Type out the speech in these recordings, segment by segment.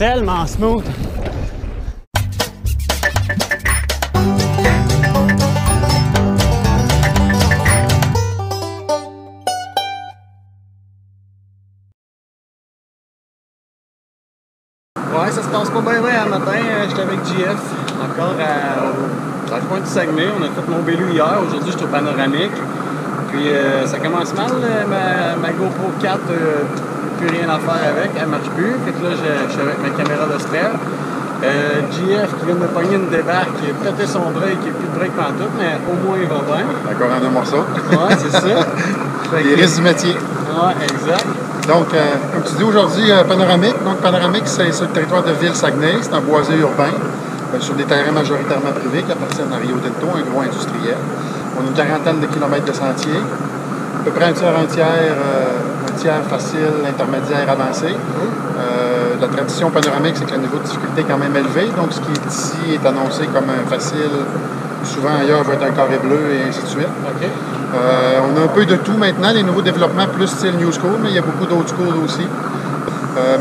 tellement smooth. Ouais, ça se passe pas bien un matin. J'étais avec JF, encore dans le coin du Saguenay. On a fait Mont-Bellu hier. Aujourd'hui, je suis au Panoramique. Puis ça commence mal. Ma GoPro 4, plus rien à faire avec. Elle marche plus. Fait que là, je suis avec ma caméra de strel. JF qui vient de me pogner une débarque, qui a pété son break, il n'y a plus de break pantoute, mais au moins il va bien. Encore un morceau. Ouais, c'est ça. Les risques du métier. Ouais, exact. Donc, comme tu dis aujourd'hui, Panoramique. Donc, Panoramique, c'est sur le territoire de Ville-Saguenay. C'est un boisé urbain, sur des terrains majoritairement privés qui appartiennent à Rio Tinto, un gros industriel. On a une quarantaine de kilomètres de sentiers, à peu près un tiers facile, intermédiaire, avancé. La tradition panoramique, c'est que le niveau de difficulté est quand même élevé. Donc, ce qui est ici est annoncé comme un facile. Souvent, ailleurs, va être un carré bleu et ainsi de suite. Okay. On a un peu de tout maintenant, les nouveaux développements plus style New School, mais il y a beaucoup d'autres schools aussi.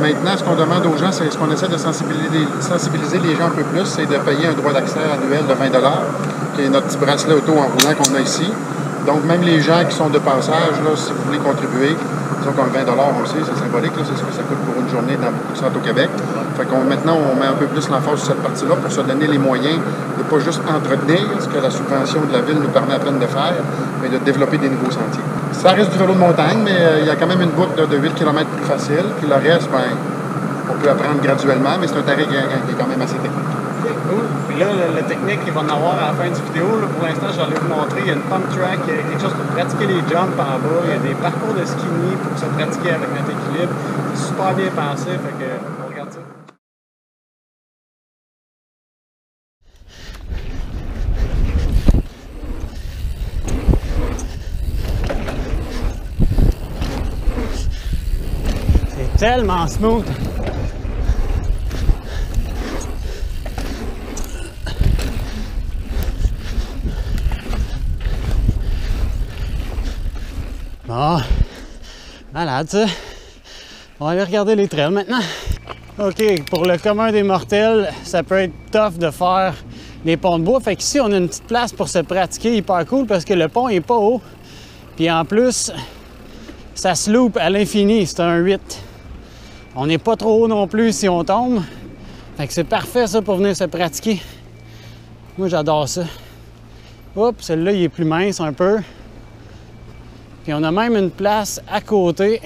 Maintenant, ce qu'on demande aux gens, c'est ce qu'on essaie de sensibiliser les gens un peu plus, c'est de payer un droit d'accès annuel de 20 $, qui est notre petit bracelet auto en roulant qu'on a ici. Donc, même les gens qui sont de passage, là, si vous voulez contribuer, disons qu'un 20 $, on le sait, c'est symbolique, c'est ce que ça coûte pour une journée dans beaucoup de centres au Québec. Fait maintenant, on met un peu plus l'emphase sur cette partie-là pour se donner les moyens de pas juste entretenir ce que la subvention de la ville nous permet à peine de faire, mais de développer des nouveaux sentiers. Ça reste du vélo de montagne, mais il y a quand même une boucle de 8 km plus facile. Puis le reste, ben, on peut apprendre graduellement, mais c'est un terrain qui est quand même assez technique. Okay, cool. Puis là, la technique qu'il va en avoir à la fin du vidéo, là, pour l'instant, je vais aller vous montrer. Il y a une pump track, il y a quelque chose pour pratiquer les jumps en bas. Il y a des parcours de skinny pour se pratiquer avec notre équilibre. C'est super bien pensé, fait que on regarde ça. C'est tellement smooth. Bon, malade ça. On va aller regarder les trails maintenant. OK, pour le commun des mortels, ça peut être tough de faire des ponts de bois. Fait qu'ici, on a une petite place pour se pratiquer hyper cool parce que le pont est pas haut. Puis en plus, ça se loupe à l'infini, c'est un 8. On n'est pas trop haut non plus si on tombe. Fait que c'est parfait ça pour venir se pratiquer. Moi, j'adore ça. Oups, celui-là, il est plus mince un peu. Puis on a même une place à côté.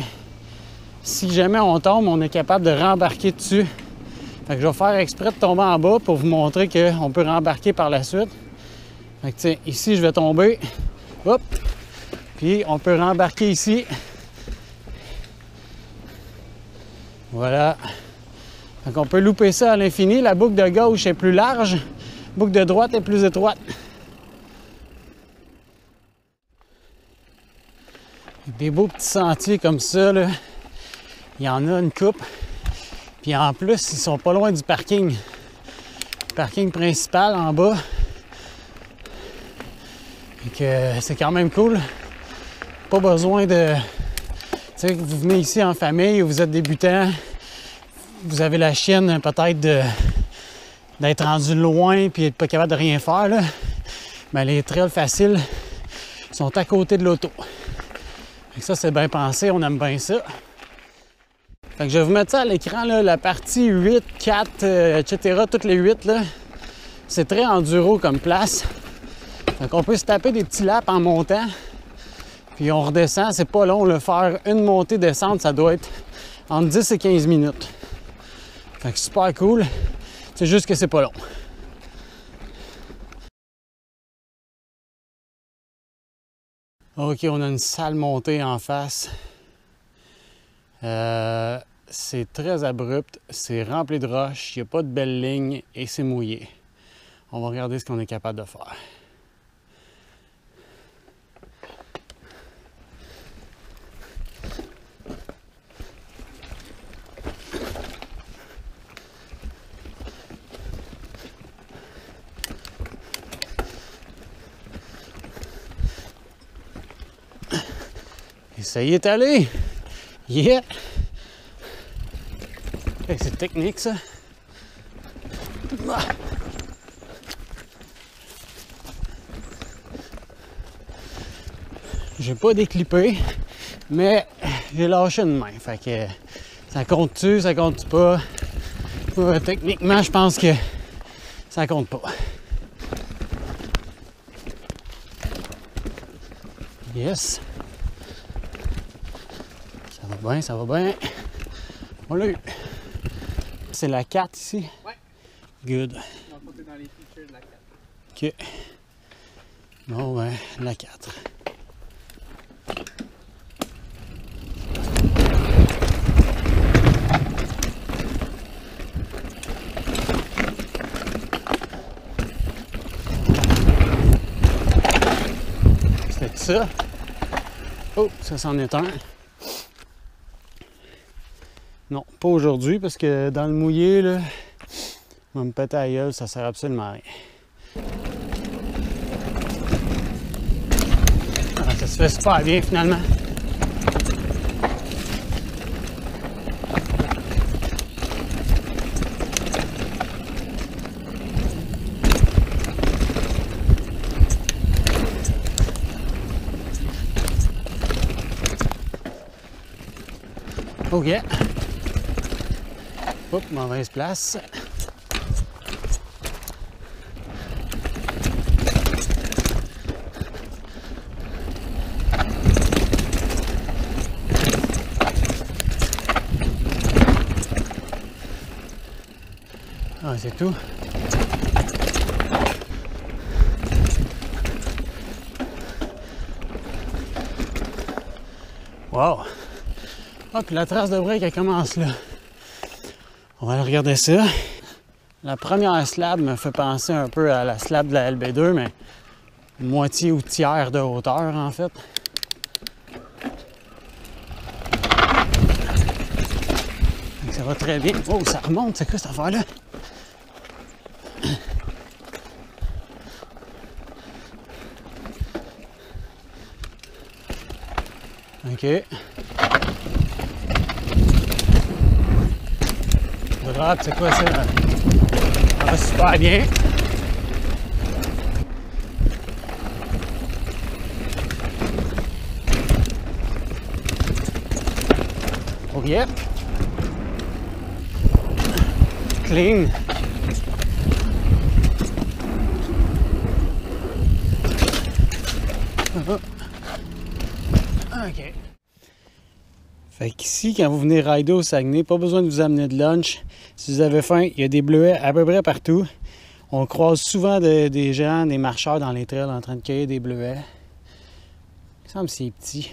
Si jamais on tombe, on est capable de rembarquer dessus. Fait que je vais faire exprès de tomber en bas pour vous montrer qu'on peut rembarquer par la suite. Fait que tiens, ici je vais tomber. Hop! Puis on peut rembarquer ici. Voilà. Fait qu'on peut louper ça à l'infini. La boucle de gauche est plus large. La boucle de droite est plus étroite. Des beaux petits sentiers comme ça, là. Il y en a une coupe. Puis en plus, ils sont pas loin du parking. Le parking principal en bas. Et que c'est quand même cool. Pas besoin de... Tu sais, vous venez ici en famille, vous êtes débutant, vous avez la chienne peut-être d'être rendu loin puis d'être pas capable de rien faire, là. Mais les trails faciles sont à côté de l'auto. Ça, c'est bien pensé, on aime bien ça. Fait que je vais vous mettre ça à l'écran, là, la partie 8, 4, etc., toutes les 8, là. C'est très enduro comme place. Fait qu'on peut se taper des petits laps en montant. Puis on redescend, c'est pas long, le faire une montée-descente, ça doit être entre 10 et 15 minutes. Fait que super cool. C'est juste que c'est pas long. OK, on a une sale montée en face. C'est très abrupt, c'est rempli de roches, il n'y a pas de belle ligne et c'est mouillé. On va regarder ce qu'on est capable de faire. Et ça y est allé! Yeah! Hey, c'est technique ça. J'ai pas déclippé, mais j'ai lâché une main. Fait que ça compte-tu, ça compte pas? Techniquement, je pense que ça compte pas. Yes. Ça va bien, ça va bien. On l'a eu. C'est la 4 ici? Ouais. Good. Donc, t'es dans les features de la 4. OK. Bon, ben, la 4. C'était ça. Oh, ça s'en est un. Non, pas aujourd'hui, parce que dans le mouillé, là, on va me péter la gueule, ça sert absolument à rien. Ah, ça se fait super bien, finalement. OK. Oups, mauvaise place. Ah, c'est tout. Wow! Ah, puis la trace de break, elle commence là. On va aller regarder ça. La première slab me fait penser un peu à la slab de la LB2, mais moitié ou tiers de hauteur, en fait. Donc, ça va très bien. Oh, ça remonte, c'est quoi cette affaire-là? OK. Drop, c'est quoi ça? Ça va super bien. OK. Clean. OK. Fait qu'ici, quand vous venez rider au Saguenay, pas besoin de vous amener de lunch. Si vous avez faim, il y a des bleuets à peu près partout. On croise souvent des gens, des marcheurs dans les trails en train de cueillir des bleuets. Il me semble que c'est petit.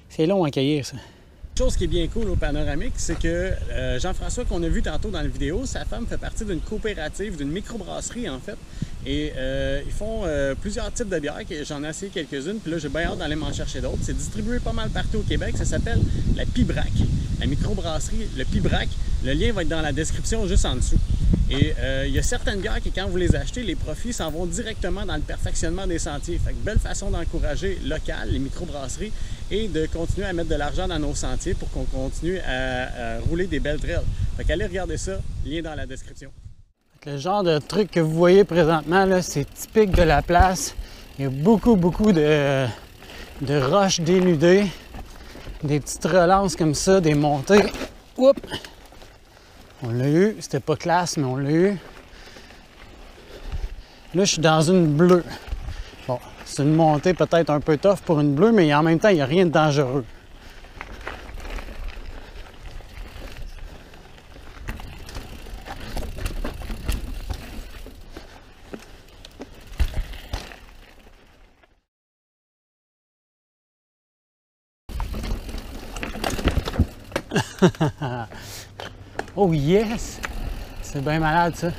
C'est long à cueillir, ça. Une chose qui est bien cool au Panoramique, c'est que Jean-François, qu'on a vu tantôt dans la vidéo, sa femme fait partie d'une coopérative, d'une microbrasserie en fait. Et ils font plusieurs types de bières. J'en ai essayé quelques-unes, puis là j'ai bien hâte d'aller m'en chercher d'autres. C'est distribué pas mal partout au Québec. Ça s'appelle la Pibrac. La microbrasserie, le Pibrac. Le lien va être dans la description juste en dessous. Et il y a certaines bières que quand vous les achetez, les profits s'en vont directement dans le perfectionnement des sentiers. Fait que belle façon d'encourager local, les microbrasseries, et de continuer à mettre de l'argent dans nos sentiers pour qu'on continue à rouler des belles trails. Fait qu'allez regarder ça, lien dans la description. Le genre de truc que vous voyez présentement, c'est typique de la place. Il y a beaucoup de roches dénudées, des petites relances comme ça, des montées. Oups! On l'a eu, c'était pas classe, mais on l'a eu. Là, je suis dans une bleue. Bon, c'est une montée peut-être un peu tough pour une bleue, mais en même temps, il n'y a rien de dangereux. Oh yes! C'est bien malade ça!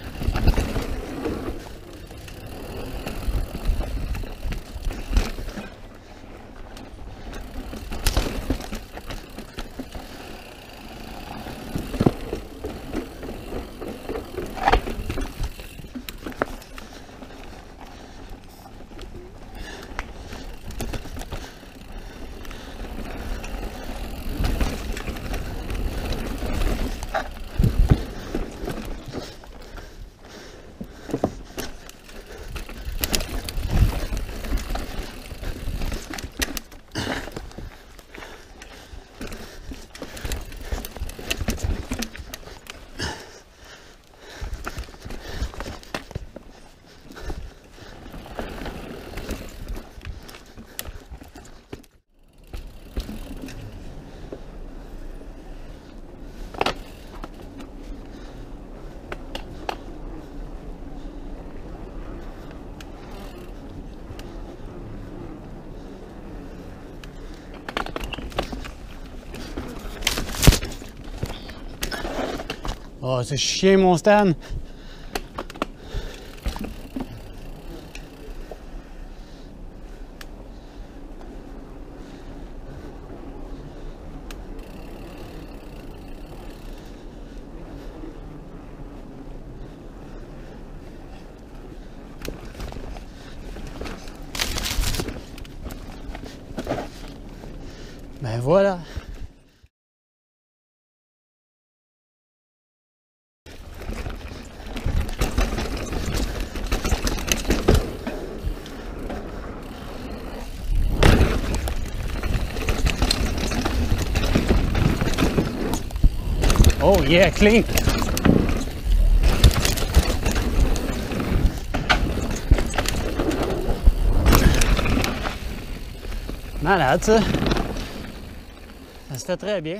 Oh, c'est chien mon Stan! Ben voilà! Oh yeah, clean! Malade ça! Ça se fait très bien.